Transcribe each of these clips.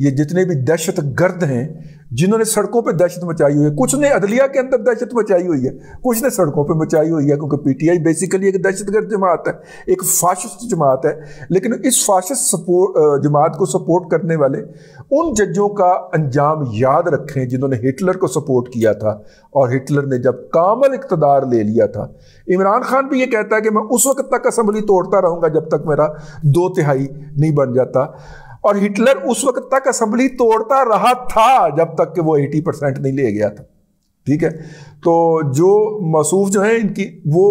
یہ جتنے بھی دہشت گرد ہیں جنہوں نے سڑکوں پہ دہشت مچائی ہوئی ہے، کچھ نے عدلیہ کے اندر دہشت مچائی ہوئی ہے، کچھ نے سڑکوں پہ مچائی ہوئی ہے، کیونکہ پی ٹی آئی بیسیکلی ایک دہشت گرد جماعت ہے، ایک فاشسٹ جماعت ہے، لیکن اس فاشسٹ جماعت کو سپورٹ کرنے والے ان ججوں کا انجام یاد رکھیں جنہوں نے ہٹلر کو سپورٹ کیا تھا، اور ہٹلر نے جب کامل اقتدار لے لیا تھا۔ عمران خان بھی یہ کہتا ہے کہ میں اس وقت تک اسمبلی توڑتا رہوں گا جب تک میرا 2/3 نہیں بن جاتا، اور ہٹلر اس وقت تک اسمبلی توڑتا رہا تھا جب تک کہ وہ 80% نہیں لے گیا تھا، ٹھیک ہے۔ تو جو موصوف جو ہیں ان کی وہ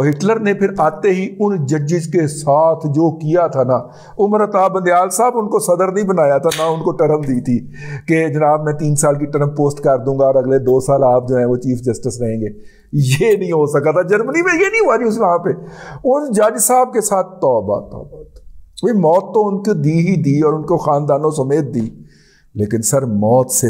ہٹلر نے پھر آتے ہی ان ججز کے ساتھ جو کیا تھا نا، عمر عطا بندیال صاحب ان کو صدر نہیں بنایا تھا، نہ ان کو ٹرم دی تھی کہ جناب میں 3 سال کی ٹرم پوسٹ کر دوں گا اور اگلے 2 سال آپ جو ہیں وہ چیف جسٹس رہیں گے، یہ نہیں ہو سکا تھا۔ جرمنی میں یہ نہیں ہوا جی، اس وہاں پہ ان جج صاحب کے ساتھ توبہ توبہ، موت تو ان کو دی ہی دی اور ان کو خاندانوں سمیت دی، لیکن سر موت سے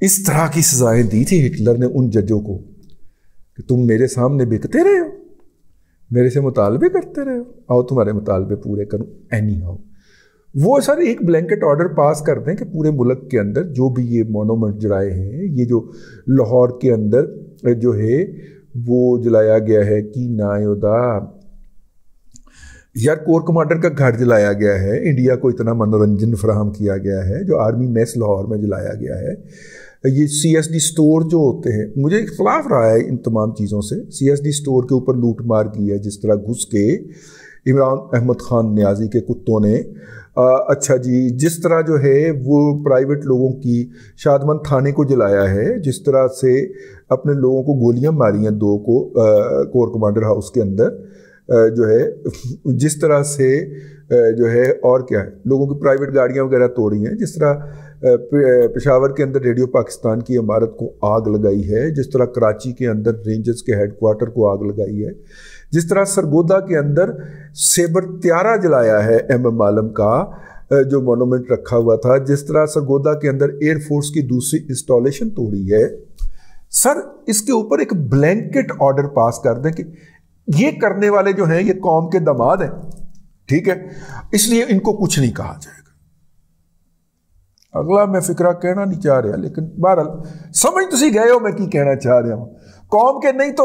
اس طرح کی سزائیں دی تھی ہٹلر نے ان ججوں کو کہ تم میرے سامنے بکتے رہے ہو، میرے سے مطالبے کرتے رہے ہو، آؤ تمہارے مطالبے پورے کروں اینی ہاؤ۔ وہ سر ایک بلینکٹ آرڈر پاس کر دیں کہ پورے ملک کے اندر جو بھی یہ مونومنٹ جلائے ہیں، یہ جو لاہور کے اندر جو ہے وہ جلایا گیا ہے کی نایودا یار کور کمانڈر کا گھر جلایا گیا ہے، انڈیا کو اتنا منورنجن فراہم کیا گیا ہے، جو آرمی میس لاہور میں جلایا گیا ہے، یہ سی ایس ڈی سٹور جو ہوتے ہیں، مجھے اختلاف رہا ہے ان تمام چیزوں سے، سی ایس ڈی سٹور کے اوپر لوٹ مار کی ہے جس طرح گھس کے عمران احمد خان نیازی کے کتوں نے، اچھا جی جس طرح جو ہے وہ پرائیویٹ لوگوں کی شادمند تھانے کو جلایا ہے، جس طرح سے اپنے لوگوں کو گولیاں ماری ہیں 2 کو کور کمانڈر ہاؤس کے اندر جو ہے، جس طرح سے جو ہے اور کیا ہے لوگوں کی پرائیویٹ گاڑیاں وغیرہ توڑی ہیں، جس طرح پشاور کے اندر ریڈیو پاکستان کی عمارت کو آگ لگائی ہے، جس طرح کراچی کے اندر رینجرز کے ہیڈ کوارٹر کو آگ لگائی ہے، جس طرح سرگودا کے اندر سیبر تیارہ جلایا ہے ایم ایم عالم کا جو مونومنٹ رکھا ہوا تھا، جس طرح سرگودا کے اندر ایئر فورس کی دوسری انسٹالیشن توڑی ہے۔ سر اس کے اوپر ایک بلینکٹ آرڈر پاس کر دیں کہ یہ کرنے والے جو ہیں یہ قوم کے دماد ہیں، ٹھیک ہے، اس لیے ان کو کچھ نہیں کہا جائے گا۔ اگلا میں فکرہ کہنا نہیں چاہ رہا، لیکن بہرحال سمجھ تسی گئے ہو میں کی کہنا چاہ رہا ہوں، قوم کے نہیں تو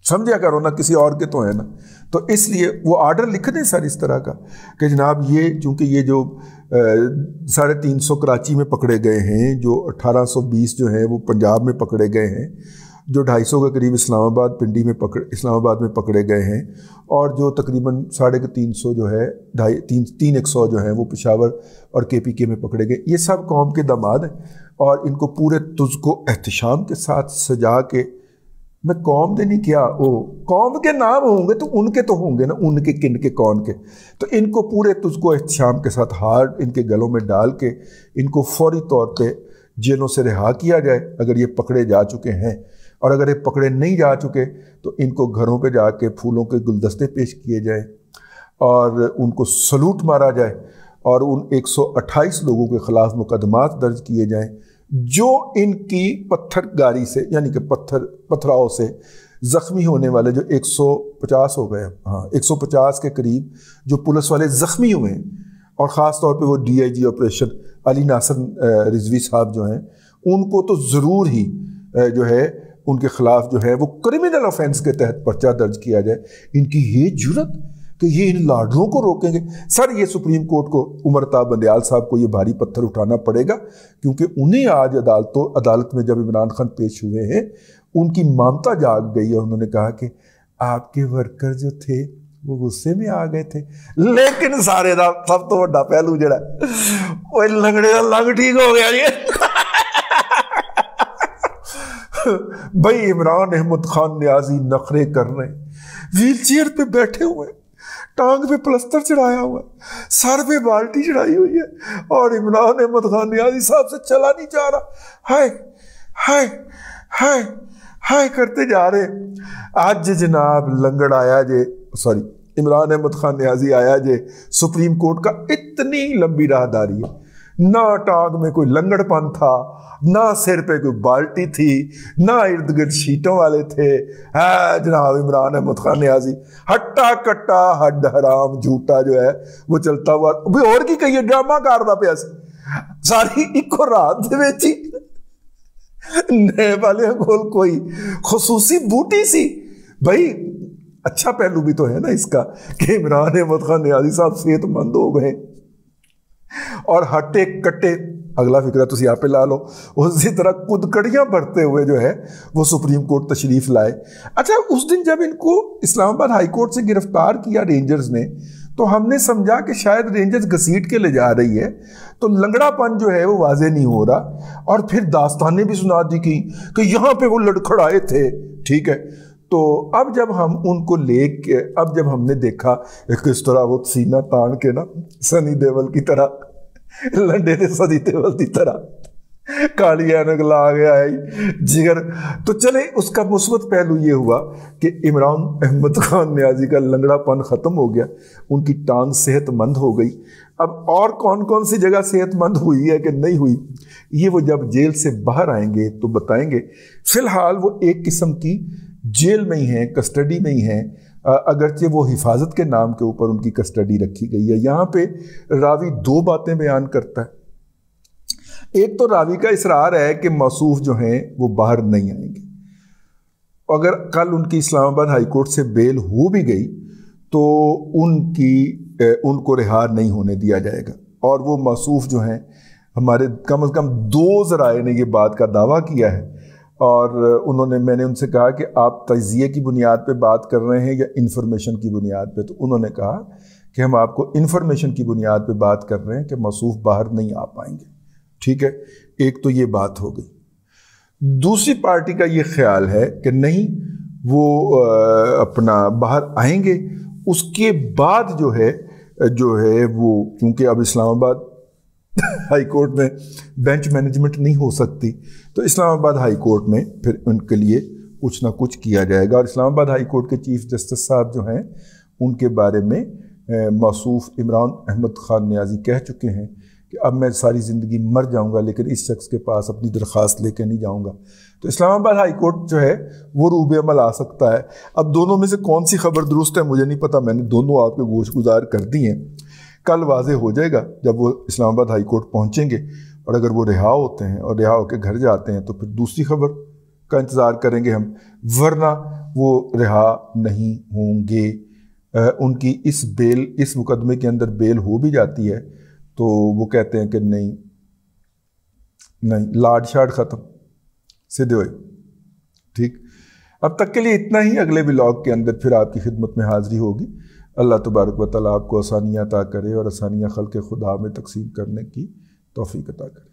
سمجھا کرو نا، کسی اور کے تو ہے نا، تو اس لیے وہ آرڈر لکھ دیں سر اس طرح کا کہ جناب یہ چونکہ یہ جو 350 کراچی میں پکڑے گئے ہیں، جو 1820 جو ہیں وہ پنجاب میں پکڑے گئے ہیں، جو 250 کے قریب اسلام آباد میں پکڑے گئے ہیں، اور جو تقریباً 350 جو ہے 300 جو ہیں وہ پشاور اور کے پی کے میں پکڑے گئے، یہ سب قوم کے دماد ہیں، اور ان کو پورے تجھ کو احتشام کے ساتھ سجا کے، میں قوم دے نہیں کیا، قوم کے نام ہوں گے تو ان کے تو ہوں گے نا، ان کے کن کے کون کے، تو ان کو پورے تجھ کو احتشام کے ساتھ ہار ان کے گلوں میں ڈال کے ان کو فوری طور پہ جیلوں سے رہا کیا جائے اگر یہ پکڑے جا چکے ہیں، اور اگر یہ پکڑے نہیں جا چکے تو ان کو گھروں پہ جا کے پھولوں کے گلدستے پیش کیے جائیں اور ان کو سلوٹ مارا جائے، اور ان 128 لوگوں کے خلاف مقدمات درج کیے جائیں جو ان کی پتھر گاری سے، یعنی کہ پتھراؤ سے زخمی ہونے والے، جو 150 ہو گئے، 150 کے قریب جو پولیس والے زخمی ہوئے ہیں، اور خاص طور پہ وہ ڈی آئی جی آپریشن علی ناصر رضوی صاحب جو ہیں، ان کو تو ضرور ہی جو ہے ان کے خلاف جو ہے وہ کرمنل آفینس کے تحت پرچہ درج کیا جائے۔ ان کی یہ جرت کہ یہ ان لاڈروں کو روکیں گے، سر یہ سپریم کورٹ کو عمر عطا بندیال صاحب کو یہ بھاری پتھر اٹھانا پڑے گا، کیونکہ انہیں آج عدالت میں جب عمران خان پیش ہوئے ہیں ان کی مامتا جاگ گئی، اور انہوں نے کہا کہ آپ کے ورکر جو تھے وہ غصے میں آ گئے تھے، لیکن سارے دا سب تو بڑا پہلو جڑا وہ لنگڑے دا لنگ ٹھیک ہو گیا جی۔ بھائی عمران احمد خان نیازی نخرے کر رہے ہیں، ویل چیئر پہ بیٹھے ہوئے، ٹانگ پہ پلستر چڑھایا ہوا ہے، سر پہ بالٹی چڑھائی ہوئی ہے، اور عمران احمد خان نیازی صاحب سے چلا نہیں جا رہا، ہائے ہائے ہائے ہائے کرتے جا رہے۔ آج جناب لنگڑ آیا جے، عمران احمد خان نیازی آیا جے، سپریم کورٹ کا اتنی لمبی راہداری ہے، نہ ٹانگ میں کوئی لنگڑپن تھا، نہ سر پہ کوئی بالٹی تھی، نہ ارد گرد شیٹوں والے تھے. جناب عمران احمد خان نیازی ہٹا کٹا ہڈ حرام جھوٹا جو ہے وہ چلتا ہوا بھی اور کی کہیے ڈرامہ کردا پیا سی ساری ایکو رات دے وچ ہی. نیب والے کول کوئی خصوصی بوٹی سی. بھائی اچھا پہلو بھی تو ہے نا اس کا کہ عمران احمد خان نیازی صاحب صحت مند ہو گئے اور ہٹے کٹے اگلا فکرہ تسی آپ پہ لا لو اسی طرح کدکڑیاں بھرتے ہوئے جو ہے وہ سپریم کورٹ تشریف لائے. اچھا اس دن جب ان کو اسلام آباد ہائی کورٹ سے گرفتار کیا رینجرز نے تو ہم نے سمجھا کہ شاید رینجرز گھسیٹ کے لے جا رہی ہے تو لنگڑا پن جو ہے وہ واضح نہیں ہو رہا، اور پھر داستانیں بھی سنا دی کی کہ یہاں پہ وہ لڑکھڑائے تھے. ٹھیک ہے، تو اب جب ہم ان کو لے کے اب جب ہم نے دیکھا کس طرح وہ سینہ تان کے نا سنی دیول کی طرح لنڈے نے سنی دیول کی طرح کالی اینک لا گیا ہے جگر، تو چلے اس کا مثبت پہلو یہ ہوا کہ عمران احمد خان نیازی کا لنگڑا پن ختم ہو گیا، ان کی ٹانگ صحت مند ہو گئی. اب اور کون کون سی جگہ صحت مند ہوئی ہے کہ نہیں ہوئی یہ وہ جب جیل سے باہر آئیں گے تو بتائیں گے. فی الحال وہ ایک قسم کی جیل میں ہی ہیں، کسٹڈی میں ہی ہیں، اگرچہ وہ حفاظت کے نام کے اوپر ان کی کسٹڈی رکھی گئی ہے. یہاں پہ راوی دو باتیں بیان کرتا ہے. ایک تو راوی کا اصرار ہے کہ موصوف جو ہیں وہ باہر نہیں آئیں گے. اگر کل ان کی اسلام آباد ہائی کورٹ سے بیل ہو بھی گئی تو ان کو رہا نہیں ہونے دیا جائے گا، اور وہ موصوف جو ہیں ہمارے کم از کم دو ذرائع نے یہ بات کا دعویٰ کیا ہے، اور میں نے ان سے کہا کہ آپ تجزیے کی بنیاد پہ بات کر رہے ہیں یا انفارمیشن کی بنیاد پہ، تو انہوں نے کہا کہ ہم آپ کو انفارمیشن کی بنیاد پہ بات کر رہے ہیں کہ موصوف باہر نہیں آ پائیں گے. ٹھیک ہے، ایک تو یہ بات ہو گئی. دوسری پارٹی کا یہ خیال ہے کہ نہیں وہ اپنا باہر آئیں گے، اس کے بعد جو ہے وہ کیونکہ اب اسلام آباد ہائی کورٹ میں بینچ مینجمنٹ نہیں ہو سکتی تو اسلام آباد ہائی کورٹ میں پھر ان کے لیے کچھ نہ کچھ کیا جائے گا. اور اسلام آباد ہائی کورٹ کے چیف جسٹس صاحب جو ہیں ان کے بارے میں موصوف عمران احمد خان نیازی کہہ چکے ہیں کہ اب میں ساری زندگی مر جاؤں گا لیکن اس شخص کے پاس اپنی درخواست لے کے نہیں جاؤں گا. تو اسلام آباد ہائی کورٹ جو ہے وہ روب عمل آ سکتا ہے. اب دونوں میں سے کون سی خبر درست ہے مجھے نہیں پتا، میں نے دونوں آپ کے گوش گزار کر دی ہیں. کل واضح ہو جائے گا جب وہ اسلام آباد ہائی کورٹ پہنچیں گے، اور اگر وہ رہا ہوتے ہیں اور رہا ہو کے گھر جاتے ہیں تو پھر دوسری خبر کا انتظار کریں گے ہم، ورنہ وہ رہا نہیں ہوں گے. ان کی اس مقدمے کے اندر بیل ہو بھی جاتی ہے تو وہ کہتے ہیں کہ نہیں لاڈ شاڈ ختم سیدھے ہوئے. ٹھیک، اب تک کے لیے اتنا ہی. اگلے ولاگ کے اندر پھر آپ کی خدمت میں حاضری ہوگی. اللہ تبارک و تعالیٰ آپ کو آسانیاں عطا کرے اور آسانیاں خلق خدا میں تقسیم کرنے کی توفیق عطا کرے.